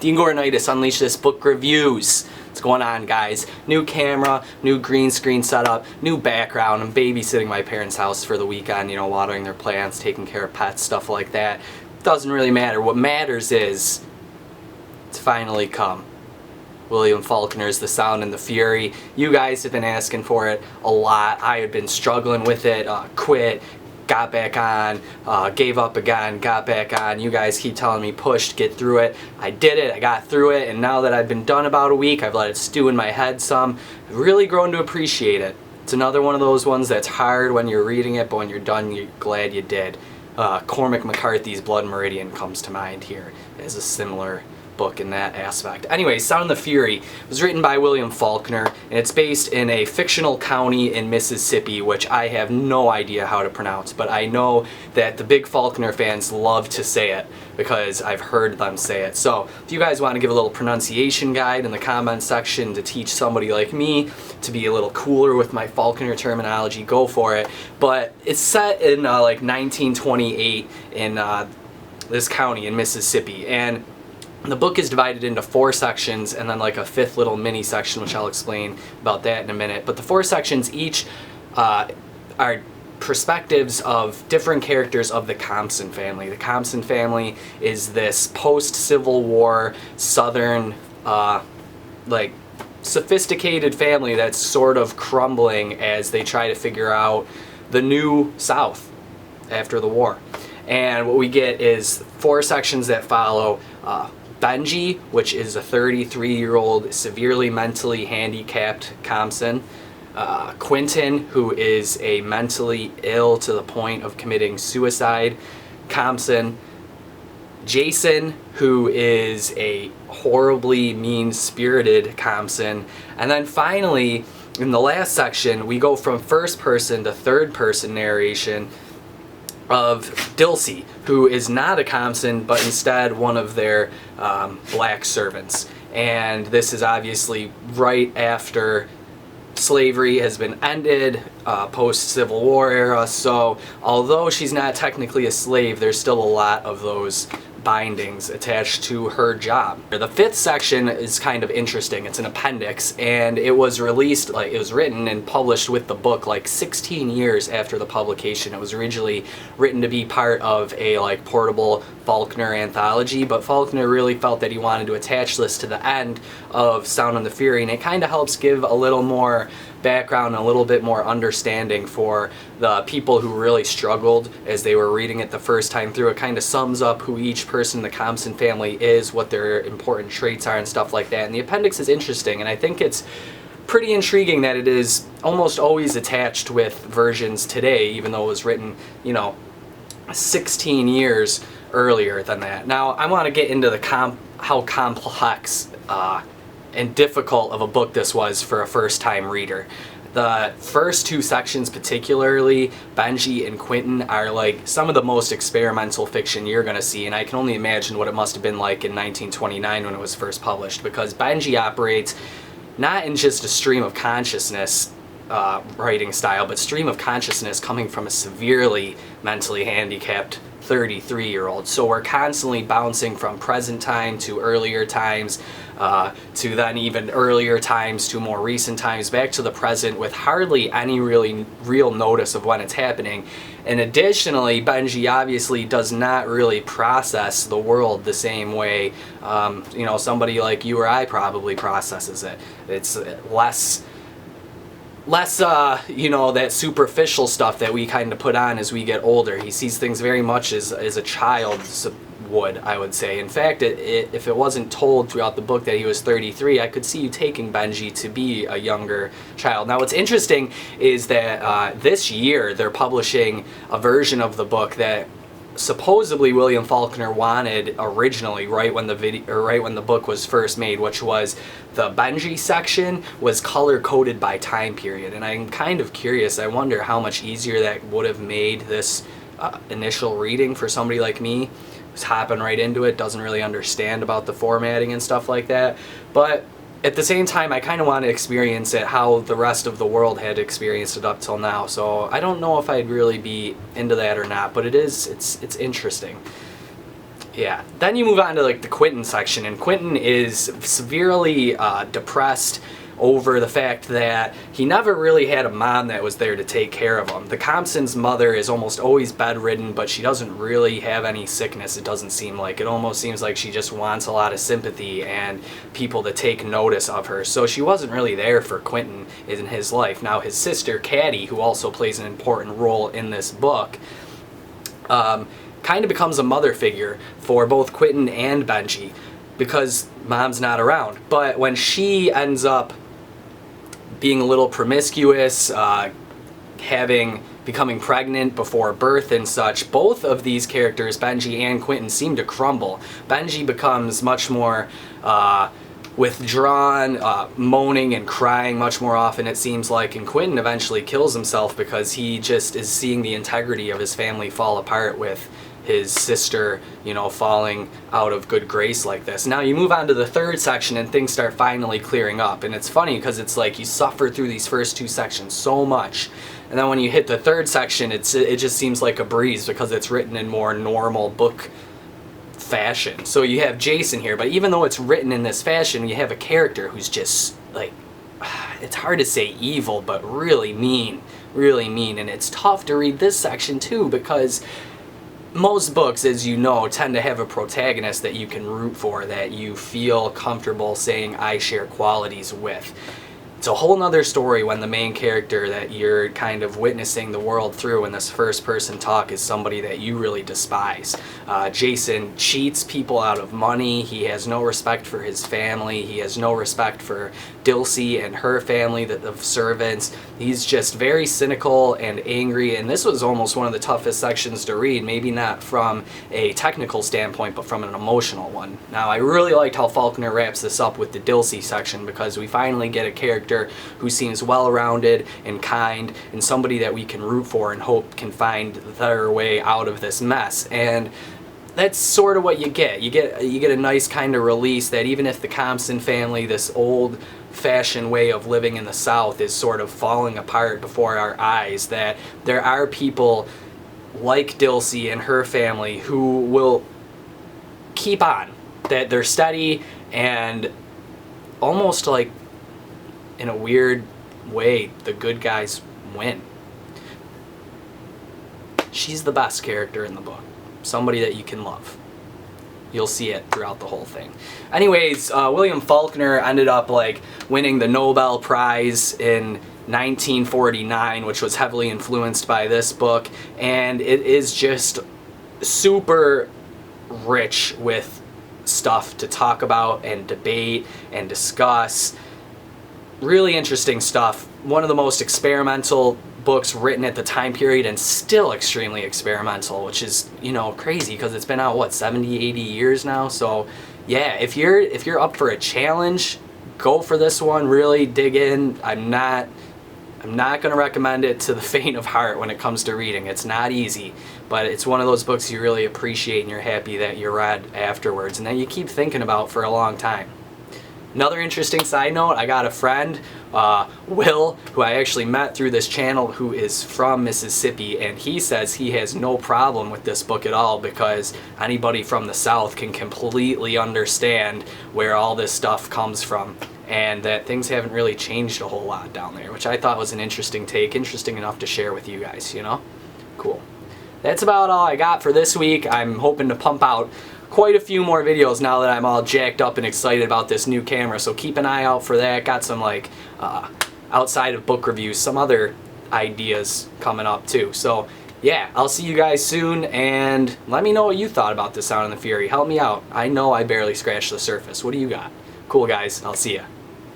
Dean Gordonitis, Unleash This Book Reviews. What's going on, guys? New camera, new green screen setup, new background. I'm babysitting my parents' house for the weekend, you know, watering their plants, taking care of pets, stuff like that. Doesn't really matter. What matters is it's finally come. William Faulkner's The Sound and the Fury. You guys have been asking for it a lot. I had been struggling with it, quit, got back on, gave up again, got back on. You guys keep telling me push, get through it. I did it, I got through it, and now that I've been done about a week, I've let it stew in my head some. I've really grown to appreciate it. It's another one of those ones that's hard when you're reading it, but when you're done, you're glad you did. Cormac McCarthy's Blood Meridian comes to mind here as a similar book in that aspect. Anyway, Sound and the Fury was written by William Faulkner, and it's based in a fictional county in Mississippi, which I have no idea how to pronounce, but I know that the big Faulkner fans love to say it because I've heard them say it. So if you guys want to give a little pronunciation guide in the comment section to teach somebody like me to be a little cooler with my Faulkner terminology, go for it. But it's set in like 1928 in this county in Mississippi, and the book is divided into 4 sections and then like a 5th little mini section, which I'll explain about that in a minute. But the 4 sections each are perspectives of different characters of the Compson family. The Compson family is this post-Civil War Southern like sophisticated family that's sort of crumbling as they try to figure out the new South after the war. And what we get is 4 sections that follow Benjy, which is a 33-year-old severely mentally handicapped Compson. Quentin, who is a mentally ill to the point of committing suicide Compson. Jason, who is a horribly mean-spirited Compson. And then finally, in the last section, we go from first person to third person narration of Dulcie, who is not a Compson, but instead one of their black servants. And this is obviously right after slavery has been ended, post-Civil War era, so although she's not technically a slave, there's still a lot of those bindings attached to her job. The 5th section is kind of interesting. It's an appendix, and it was released, like it was written and published with the book like 16 years after the publication. It was originally written to be part of a like portable Faulkner anthology, but Faulkner really felt that he wanted to attach this to the end of Sound and the Fury, and it kind of helps give a little more background and a little bit more understanding for the people who really struggled as they were reading it the first time through. It kind of sums up who each person in the Compson family is, what their important traits are and stuff like that. And the appendix is interesting, and I think it's pretty intriguing that it is almost always attached with versions today, even though it was written, you know, 16 years earlier than that. Now, I want to get into the how complex and difficult of a book this was for a first-time reader. The first 2 sections particularly, Benjy and Quentin, are like some of the most experimental fiction you're going to see, and I can only imagine what it must have been like in 1929 when it was first published, because Benjy operates not in just a stream of consciousness writing style, but stream of consciousness coming from a severely mentally handicapped 33-year-old. So we're constantly bouncing from present time to earlier times, to then even earlier times to more recent times, back to the present with hardly any real notice of when it's happening. And additionally, Benjy obviously does not really process the world the same way, you know, somebody like you or I probably processes it. It's less you know, that superficial stuff that we kind of put on as we get older. He sees things very much as a child would, I would say. In fact, if it wasn't told throughout the book that he was 33, I could see you taking Benjy to be a younger child. Now, what's interesting is that this year they're publishing a version of the book that supposedly William Faulkner wanted originally, right when the book was first made, which was the Benjy section was color-coded by time period. And I'm kind of curious, I wonder how much easier that would have made this initial reading for somebody like me who's hopping right into it, doesn't really understand about the formatting and stuff like that. But at the same time, I kind of want to experience it how the rest of the world had experienced it up till now. So I don't know if I'd really be into that or not, but it's interesting. Yeah. Then you move on to like the Quentin section, and Quentin is severely depressed over the fact that he never really had a mom that was there to take care of him. The Compson's mother is almost always bedridden, but she doesn't really have any sickness, it doesn't seem like. It almost seems like she just wants a lot of sympathy and people to take notice of her. So she wasn't really there for Quentin in his life. Now his sister, Caddy, who also plays an important role in this book, kind of becomes a mother figure for both Quentin and Benjy because mom's not around. But when she ends up being a little promiscuous, becoming pregnant before birth and such, both of these characters, Benjy and Quentin, seem to crumble. Benjy becomes much more withdrawn, moaning and crying much more often, it seems like, and Quentin eventually kills himself because he just is seeing the integrity of his family fall apart with his sister, you know, falling out of good grace like this. Now you move on to the third section and things start finally clearing up, and it's funny because it's like you suffer through these first two sections so much, and then when you hit the third section it just seems like a breeze because it's written in more normal book fashion. So you have Jason here, but even though it's written in this fashion, you have a character who's just like, it's hard to say evil, but really mean, and it's tough to read this section too because most books, as you know, tend to have a protagonist that you can root for, that you feel comfortable saying I share qualities with. It's a whole nother story when the main character that you're kind of witnessing the world through in this first person talk is somebody that you really despise. Jason cheats people out of money, he has no respect for his family, he has no respect for Dilsey and her family, the servants. He's just very cynical and angry, and this was almost one of the toughest sections to read, maybe not from a technical standpoint, but from an emotional one. Now I really liked how Faulkner wraps this up with the Dilsey section because we finally get a character who seems well-rounded and kind and somebody that we can root for and hope can find their way out of this mess. And that's sort of what you get. You get a nice kind of release that even if the Compson family, this old-fashioned way of living in the South, is sort of falling apart before our eyes, that there are people like Dilsey and her family who will keep on, that they're steady and almost like in a weird way, the good guys win. She's the best character in the book. Somebody that you can love. You'll see it throughout the whole thing. Anyways, William Faulkner ended up like winning the Nobel Prize in 1949, which was heavily influenced by this book, and it is just super rich with stuff to talk about and debate and discuss. Really interesting stuff. One of the most experimental books written at the time period, and still extremely experimental, which is, you know, crazy because it's been out, what, 70, 80 years now? So yeah, if you're up for a challenge, go for this one. Really dig in. I'm not going to recommend it to the faint of heart when it comes to reading. It's not easy, but it's one of those books you really appreciate and you're happy that you read afterwards and that you keep thinking about for a long time. Another interesting side note, I got a friend, Will, who I actually met through this channel, who is from Mississippi, and he says he has no problem with this book at all because anybody from the South can completely understand where all this stuff comes from, and that things haven't really changed a whole lot down there, which I thought was an interesting take, interesting enough to share with you guys, you know? Cool. That's about all I got for this week. I'm hoping to pump out quite a few more videos now that I'm all jacked up and excited about this new camera, so keep an eye out for that. Got some like outside of book reviews, some other ideas coming up too. So yeah, I'll see you guys soon, and let me know what you thought about The Sound and the Fury. Help me out. I know I barely scratched the surface. What do you got? Cool guys, I'll see ya.